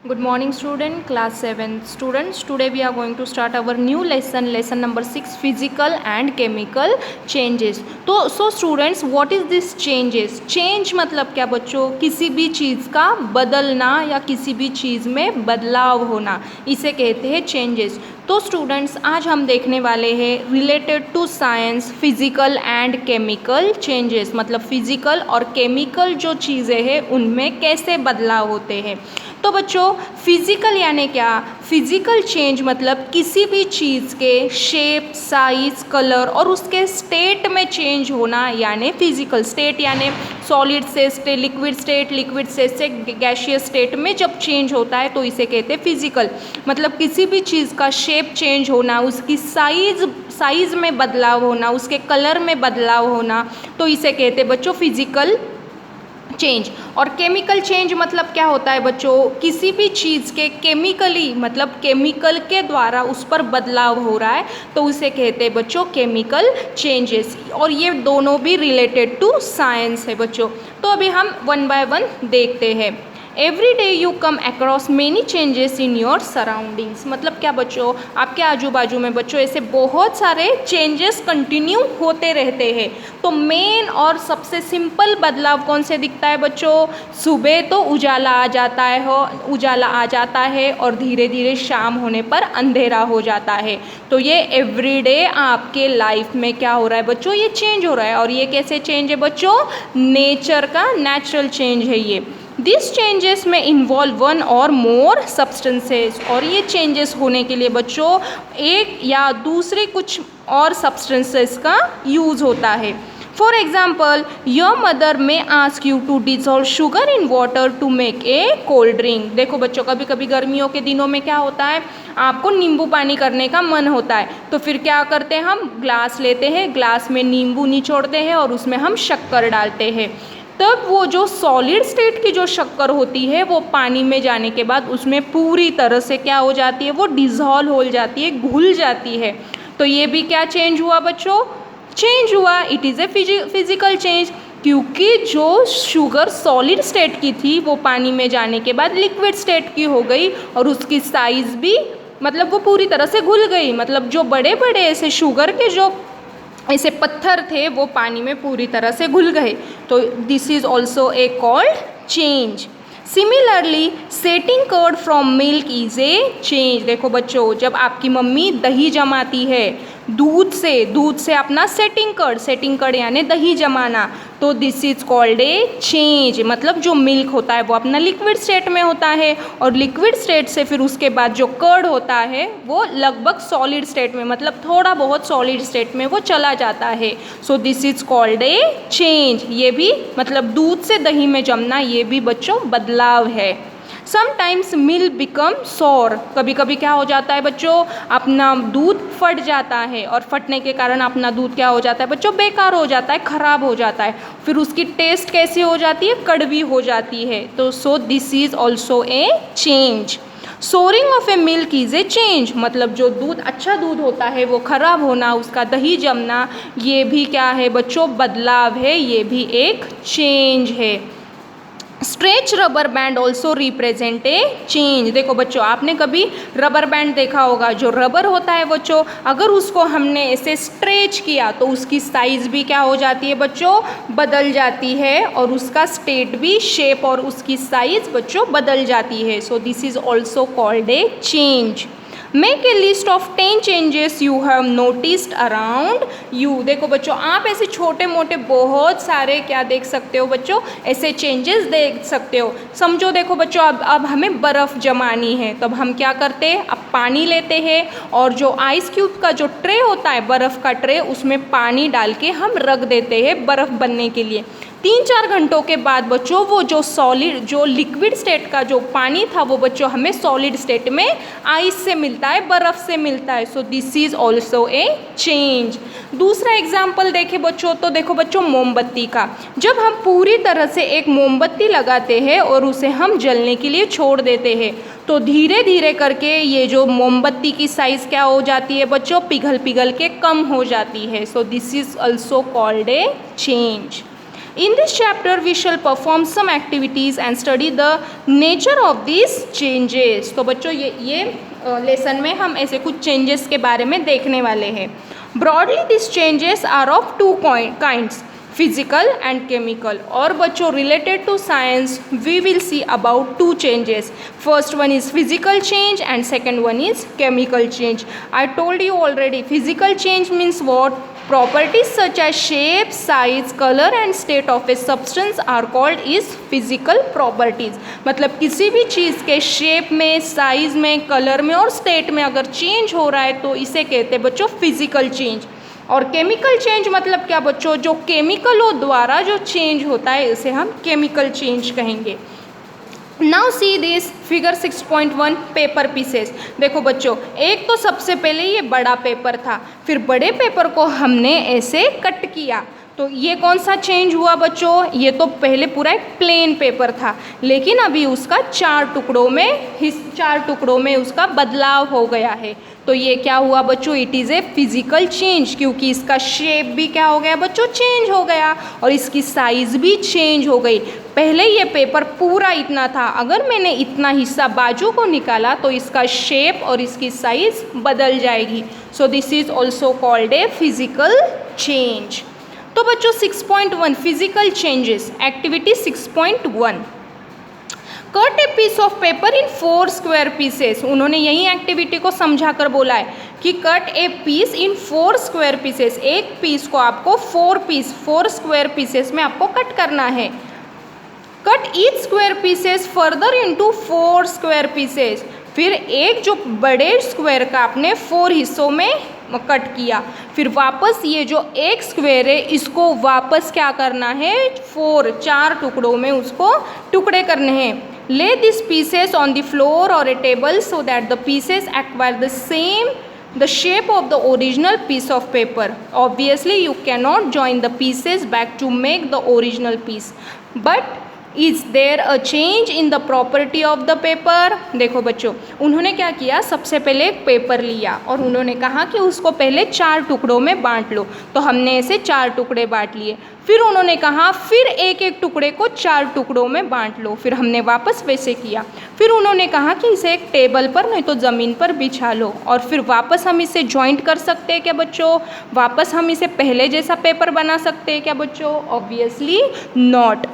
Good morning student, class 7 students. Today we are going to start our new lesson number 6, physical and chemical changes. So students, what is this changes? Change मतलब क्या बच्चों? किसी भी चीज़ का बदलना या किसी भी चीज़ में बदलाव होना, इसे कहते हैं changes. तो स्टूडेंट्स, आज हम देखने वाले हैं related to science physical and chemical changes, मतलब फिजिकल और केमिकल जो चीज़ें हैं उनमें कैसे बदलाव होते हैं. तो बच्चों, फिजिकल यानी क्या? फिजिकल चेंज मतलब किसी भी चीज़ के शेप, साइज, कलर और उसके स्टेट में चेंज होना, यानी फिजिकल. स्टेट यानी सॉलिड से लिक्विड स्टेट, लिक्विड से गैसियस स्टेट में जब चेंज होता है तो इसे कहते हैं फिजिकल. मतलब किसी भी चीज़ का शेप चेंज होना, उसकी साइज में बदलाव होना, उसके कलर में बदलाव होना, तो इसे कहते हैं बच्चों फिजिकल चेंज. और केमिकल चेंज मतलब क्या होता है बच्चों? किसी भी चीज़ के केमिकली, मतलब केमिकल के द्वारा उस पर बदलाव हो रहा है तो उसे कहते हैं बच्चों केमिकल चेंजेस. और ये दोनों भी रिलेटेड टू साइंस है बच्चों. तो अभी हम वन बाय वन देखते हैं. Every day you come across many changes in your surroundings. मतलब क्या बच्चों? आपके आजू बाजू में बच्चों ऐसे बहुत सारे चेंजेस कंटिन्यू होते रहते हैं. तो मेन और सबसे सिंपल बदलाव कौन से दिखता है बच्चों? सुबह तो उजाला आ जाता है और धीरे धीरे शाम होने पर अंधेरा हो जाता है. तो ये एवरीडे आपके लाइफ में क्या हो रहा है बच्चों? ये चेंज हो रहा है. और ये कैसे चेंज है बच्चों? नेचर का नेचुरल चेंज है ये. दिस चेंजेस में इन्वॉल्व वन और मोर सब्सटेंसेस. और ये चेंजेस होने के लिए बच्चों एक या दूसरे कुछ और सब्सटेंसेस का यूज़ होता है. For example, your mother may ask you to dissolve sugar in water to make a cold drink. देखो बच्चों, कभी कभी गर्मियों के दिनों में क्या होता है, आपको नींबू पानी करने का मन होता है. तो फिर क्या करते हैं, हम ग्लास लेते हैं, ग्लास में नींबू निचोड़ते हैं और उसमें हम शक्कर डालते हैं. तब वो जो सॉलिड स्टेट की जो शक्कर होती है वो पानी में जाने के बाद उसमें पूरी तरह से क्या हो जाती है, वो डिज़ोल्व हो जाती है, घुल जाती है. तो ये भी क्या चेंज हुआ बच्चों? चेंज हुआ. It is a physical change. क्योंकि जो शुगर सॉलिड स्टेट की थी वो पानी में जाने के बाद लिक्विड स्टेट की हो गई और उसकी साइज़ भी, मतलब वो पूरी तरह से घुल गई. मतलब जो बड़े बड़े ऐसे शुगर के जो ऐसे पत्थर थे वो पानी में पूरी तरह से घुल गए. तो this is also a called change. Similarly setting curd from milk is a change. देखो बच्चों, जब आपकी मम्मी दही जमाती है दूध से अपना सेटिंग कर्ड यानी दही जमाना, तो this is called a change. मतलब जो मिल्क होता है वो अपना लिक्विड स्टेट में होता है और लिक्विड स्टेट से फिर उसके बाद जो कर्ड होता है वो लगभग सॉलिड स्टेट में, मतलब थोड़ा बहुत सॉलिड स्टेट में वो चला जाता है. सो this is called a change. ये भी मतलब दूध से दही में जमना, ये भी बच्चों बदलाव है. Sometimes milk become sour. कभी कभी क्या हो जाता है बच्चों, अपना दूध फट जाता है और फटने के कारण अपना दूध क्या हो जाता है बच्चों? बेकार हो जाता है, खराब हो जाता है. फिर उसकी टेस्ट कैसी हो जाती है? कड़वी हो जाती है. तो so this is also a change. Souring of a milk is a change. मतलब जो दूध, अच्छा दूध होता है वो खराब होना, उसका दही जमना, ये भी क्या है बच्चों? बदलाव है. ये भी एक चेंज है. Stretch rubber band also represent a change. देखो बच्चों, आपने कभी रबर बैंड देखा होगा. जो रबर होता है बच्चों, अगर उसको हमने ऐसे स्ट्रेच किया तो उसकी साइज़ भी क्या हो जाती है बच्चों? बदल जाती है. और उसका स्टेट भी, शेप और उसकी साइज़ बच्चों बदल जाती है. सो this is also called A change. Make a list of 10 changes you have noticed around you. देखो बच्चों, आप ऐसे छोटे मोटे बहुत सारे क्या देख सकते हो बच्चों? ऐसे चेंजेस देख सकते हो. समझो, देखो बच्चों, अब हमें बर्फ़ जमानी है. तब हम क्या करते हैं? अब पानी लेते हैं और जो आइस क्यूब का जो ट्रे होता है, बर्फ़ का ट्रे, उसमें पानी डाल के हम रख देते हैं बर्फ़ बनने के लिए. 3-4 घंटों के बाद बच्चों वो जो लिक्विड स्टेट का जो पानी था वो बच्चों हमें सॉलिड स्टेट में आइस से मिलता है, बर्फ़ से मिलता है. सो this is also a change. दूसरा एग्जाम्पल देखें बच्चों, तो देखो बच्चों मोमबत्ती का. जब हम पूरी तरह से एक मोमबत्ती लगाते हैं और उसे हम जलने के लिए छोड़ देते हैं तो धीरे धीरे करके ये जो मोमबत्ती की साइज़ क्या हो जाती है बच्चों? पिघल के कम हो जाती है. सो this is also called A change. In this chapter we shall perform some activities and study the nature of these changes. तो बच्चों ये लेसन में हम ऐसे कुछ चेंजेस के बारे में देखने वाले हैं. Broadly these changes are of two kinds, physical and chemical. और बच्चों related to science we will see about two changes. First one is physical change and second one is chemical change. I told you already, physical change means what? Properties such as shape, size, color and state of a substance are called is physical properties. मतलब किसी भी चीज़ के shape में, size में, colour में और state में अगर चेंज हो रहा है तो इसे कहते हैं बच्चों फिजिकल चेंज. और केमिकल चेंज मतलब क्या बच्चों? जो केमिकलों द्वारा जो चेंज होता है उसे हम केमिकल चेंज कहेंगे. Now see this figure 6.1 paper pieces. देखो बच्चों, एक तो सबसे पहले ये बड़ा पेपर था, फिर बड़े पेपर को हमने ऐसे कट किया, तो ये कौन सा चेंज हुआ बच्चों? ये तो पहले पूरा एक प्लेन पेपर था, लेकिन अभी उसका चार टुकड़ों में उसका बदलाव हो गया है. तो ये क्या हुआ बच्चों? It is a physical change, क्योंकि इसका शेप भी क्या हो गया बच्चों? चेंज हो गया और इसकी साइज़ भी चेंज हो गई. पहले ये पेपर पूरा इतना था, अगर मैंने इतना हिस्सा बाजू को निकाला तो इसका शेप और इसकी साइज़ बदल जाएगी. So this is also called a physical change. तो बच्चों 6.1 physical changes. Activity 6.1 cut a piece of paper in 4 square pieces. उन्होंने यही एक्टिविटी को समझा कर बोला है कि cut a piece in 4 square pieces. एक पीस को आपको 4 स्क्वायर पीसेस में आपको कट करना है. Cut each square pieces further into 4 square pieces. फिर एक जो बड़े स्क्वायर का आपने 4 हिस्सों में कट किया, फिर वापस ये जो एक स्क्वायर है इसको वापस क्या करना है? 4 टुकड़ों में उसको टुकड़े करने हैं. Lay these pieces on the floor or a table so that the pieces acquire the shape of the original piece of paper. Obviously, you cannot join the pieces back to make the original piece. But is there a change in the property of the paper? देखो बच्चों, उन्होंने क्या किया? सबसे पहले एक paper लिया और उन्होंने कहा कि उसको पहले 4 टुकड़ों में बांट लो. तो हमने ऐसे 4 टुकड़े बांट लिए. फिर उन्होंने कहा फिर एक टुकड़े को 4 टुकड़ों में बांट लो. फिर हमने वापस वैसे किया. फिर उन्होंने कहा कि इसे एक टेबल पर नहीं तो ज़मीन पर बिछा लो. और फिर वापस हम इसे जॉइंट कर सकते हैं क्या बच्चों? वापस हम इसे पहले जैसा पेपर बना सकते हैं क्या बच्चों? Obviously not.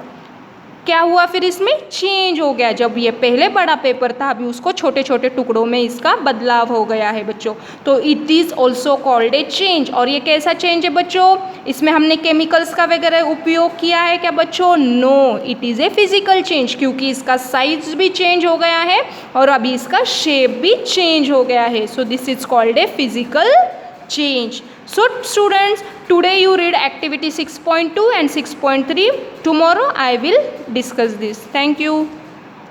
क्या हुआ? फिर इसमें चेंज हो गया. जब ये पहले बड़ा पेपर था, अभी उसको छोटे छोटे टुकड़ों में इसका बदलाव हो गया है बच्चों. तो it is also called A change. और ये कैसा चेंज है बच्चों? इसमें हमने केमिकल्स का वगैरह उपयोग किया है क्या बच्चों? No, it is a physical change, क्योंकि इसका साइज भी चेंज हो गया है और अभी इसका शेप भी चेंज हो गया है. सो this is called a physical change. So students, today you read activity 6.2 and 6.3. Tomorrow I will discuss this. Thank you.